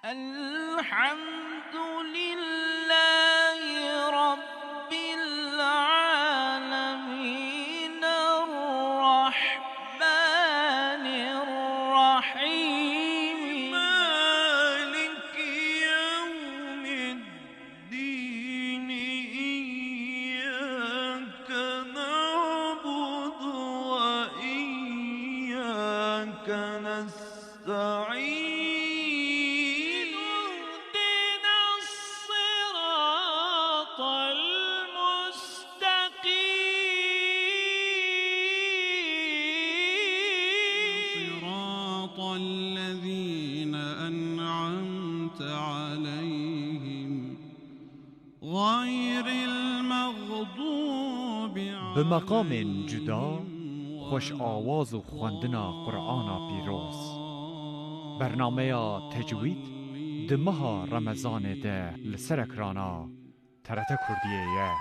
الحمد لله رب العالمين الرحمن الرحيم مالك يوم الدين إياك نعبد وإياك نستعين الذين أنعمت عليهم غير المغضوب عليهم. بمقام جدا خوش آواز و خواندنا قرآن پیروز برنامه تجوید دمها رمضان ده لسر اکرانا ترت کردیه